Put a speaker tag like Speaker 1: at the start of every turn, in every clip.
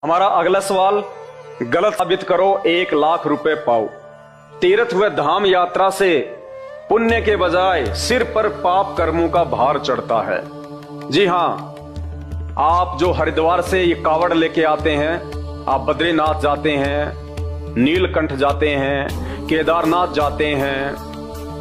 Speaker 1: हमारा अगला सवाल, गलत साबित करो 1,00,000 रुपए पाओ। तीर्थ व धाम यात्रा से पुण्य के बजाय सिर पर पाप कर्मों का भार चढ़ता है। जी हां, आप जो हरिद्वार से ये कावड़ लेके आते हैं, आप बद्रीनाथ जाते हैं, नीलकंठ जाते हैं, केदारनाथ जाते हैं,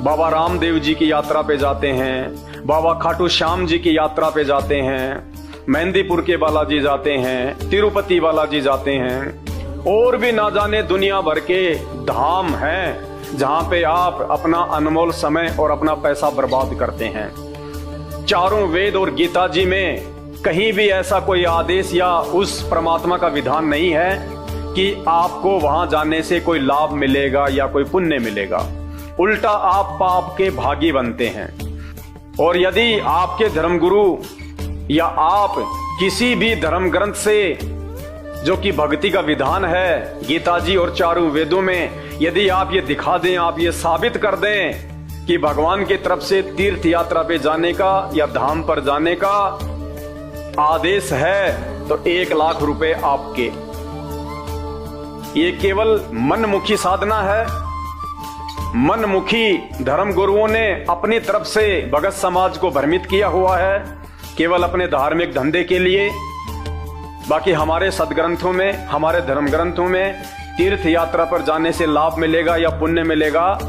Speaker 1: बाबा रामदेव जी की यात्रा पे जाते हैं, बाबा खाटू श्याम जी की यात्रा पे जाते हैं, मेहंदीपुर के बालाजी जाते हैं, तिरुपति बालाजी जाते हैं, और भी ना जाने दुनिया भर के धाम हैं जहां पे आप अपना अनमोल समय और अपना पैसा बर्बाद करते हैं। चारों वेद और गीता जी में कहीं भी ऐसा कोई आदेश या उस परमात्मा का विधान नहीं है कि आपको वहां जाने से कोई लाभ मिलेगा या कोई पुण्य मिलेगा। उल्टा आप पाप के भागी बनते हैं। और यदि आपके धर्मगुरु या आप किसी भी धर्म ग्रंथ से, जो कि भक्ति का विधान है गीता जी और चारों वेदों में, यदि आप ये दिखा दें, आप ये साबित कर दें कि भगवान की तरफ से तीर्थ यात्रा पे जाने का या धाम पर जाने का आदेश है, तो 1,00,000 रुपए आपके। ये केवल मनमुखी साधना है। मनमुखी धर्म गुरुओं ने अपनी तरफ से भगत समाज को भ्रमित किया हुआ है, केवल अपने धार्मिक धंधे के लिए। बाकी हमारे सदग्रंथों में, हमारे धर्म ग्रंथों में तीर्थ यात्रा पर जाने से लाभ मिलेगा या पुण्य मिलेगा,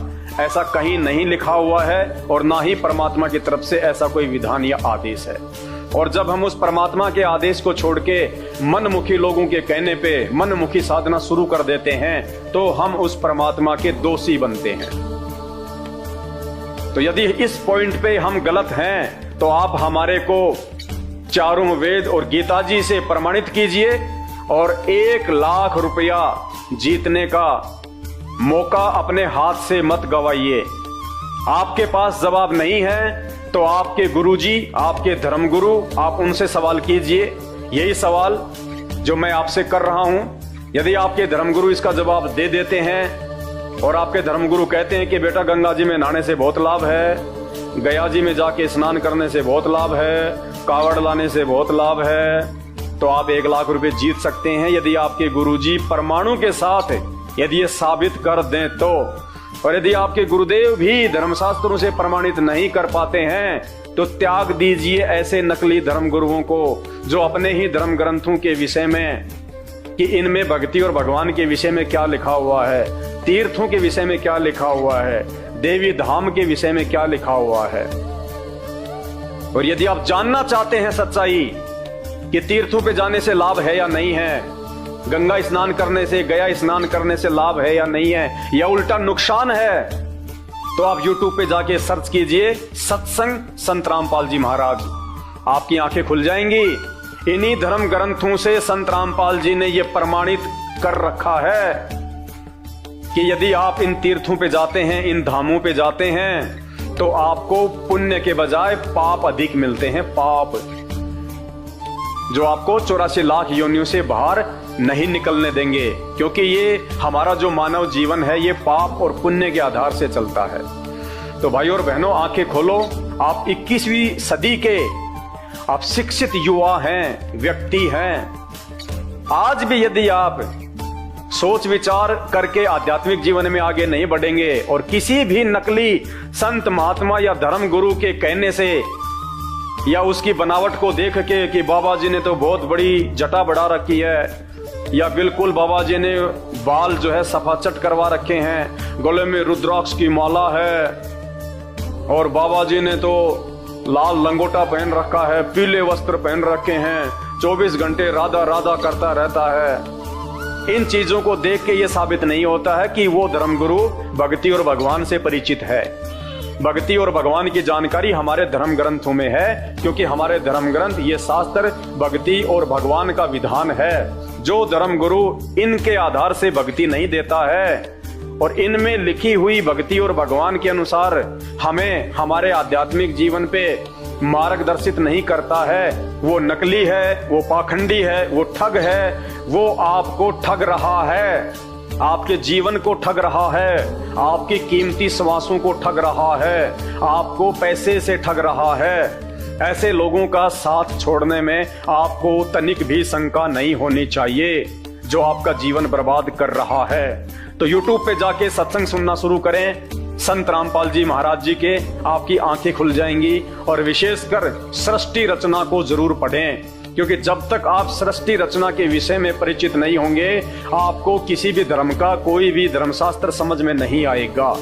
Speaker 1: ऐसा कहीं नहीं लिखा हुआ है, और ना ही परमात्मा की तरफ से ऐसा कोई विधान या आदेश है। और जब हम उस परमात्मा के आदेश को छोड़ के मनमुखी लोगों के कहने पे मनमुखी साधना शुरू कर देते हैं, तो हम उस परमात्मा के दोषी बनते हैं। तो यदि इस पॉइंट पे हम गलत हैं, तो आप हमारे को चारों वेद और गीता जी से प्रमाणित कीजिए, और 1,00,000 रुपया जीतने का मौका अपने हाथ से मत गवाइए। आपके पास जवाब नहीं है तो आपके गुरुजी, आपके धर्मगुरु, आप उनसे सवाल कीजिए। यही सवाल जो मैं आपसे कर रहा हूं। यदि आपके धर्मगुरु इसका जवाब दे देते हैं और आपके धर्मगुरु कहते हैं कि बेटा गंगा जी में नहाने से बहुत लाभ है, गया जी में जाके स्नान करने से बहुत लाभ है, कावड़ लाने से बहुत लाभ है, तो आप 1,00,000 रुपए जीत सकते हैं, यदि आपके गुरुजी परमाणु के साथ यदि ये साबित कर दें तो। और यदि आपके गुरुदेव भी धर्मशास्त्रों से प्रमाणित नहीं कर पाते हैं, तो त्याग दीजिए ऐसे नकली धर्म गुरुओं को, जो अपने ही धर्म ग्रंथों के विषय में, कि इनमें भक्ति और भगवान के विषय में क्या लिखा हुआ है, तीर्थों के विषय में क्या लिखा हुआ है, देवी धाम के विषय में क्या लिखा हुआ है। और यदि आप जानना चाहते हैं सच्चाई कि तीर्थों पे जाने से लाभ है या नहीं है, गंगा स्नान करने से, गया स्नान करने से लाभ है या नहीं है, या उल्टा नुकसान है, तो आप YouTube पे जाके सर्च कीजिए सत्संग संत रामपाल जी महाराज, आपकी आंखें खुल जाएंगी। इन्हीं धर्म ग्रंथों से संत रामपाल जी ने यह प्रमाणित कर रखा है कि यदि आप इन तीर्थों पे जाते हैं, इन धामों पे जाते हैं, तो आपको पुण्य के बजाय पाप अधिक मिलते हैं। पाप जो आपको 84 लाख योनियों से बाहर नहीं निकलने देंगे, क्योंकि ये हमारा जो मानव जीवन है ये पाप और पुण्य के आधार से चलता है। तो भाई और बहनों, आंखें खोलो। आप 21वीं सदी के आप शिक्षित युवा हैं, व्यक्ति हैं। आज भी यदि आप सोच विचार करके आध्यात्मिक जीवन में आगे नहीं बढ़ेंगे और किसी भी नकली संत महात्मा या धर्म गुरु के कहने से या उसकी बनावट को देख के कि बाबा जी ने तो बहुत बड़ी जटा बढ़ा रखी है, या बिल्कुल बाबा जी ने बाल जो है सफाचट करवा रखे हैं, गले में रुद्राक्ष की माला है, और बाबा जी ने तो लाल लंगोटा पहन रखा है, पीले वस्त्र पहन रखे हैं, 24 घंटे राधा राधा करता रहता है। इन चीजों को देख के ये साबित नहीं होता है कि वो धर्मगुरु भक्ति और भगवान से परिचित है। भक्ति और भगवान की जानकारी हमारे धर्म ग्रंथों में है, क्योंकि हमारे धर्म ग्रंथ ये शास्त्र भक्ति और भगवान का विधान है। जो धर्म गुरु इनके आधार से भक्ति नहीं देता है और इनमें लिखी हुई भक्ति और भगवान के अनुसार हमें हमारे आध्यात्मिक जीवन पे मार्गदर्शित नहीं करता है, वो नकली है, वो पाखंडी है, वो ठग है। वो आपको ठग रहा है, आपके जीवन को ठग रहा है, आपकी कीमती श्वासों को ठग रहा है, आपको पैसे से ठग रहा है। ऐसे लोगों का साथ छोड़ने में आपको तनिक भी शंका नहीं होनी चाहिए, जो आपका जीवन बर्बाद कर रहा है। तो YouTube पे जाके सत्संग सुनना शुरू करें संत रामपाल जी महाराज जी के, आपकी आंखें खुल जाएंगी। और विशेषकर सृष्टि रचना को जरूर पढ़ें, क्योंकि जब तक आप सृष्टि रचना के विषय में परिचित नहीं होंगे, आपको किसी भी धर्म का कोई भी धर्मशास्त्र समझ में नहीं आएगा।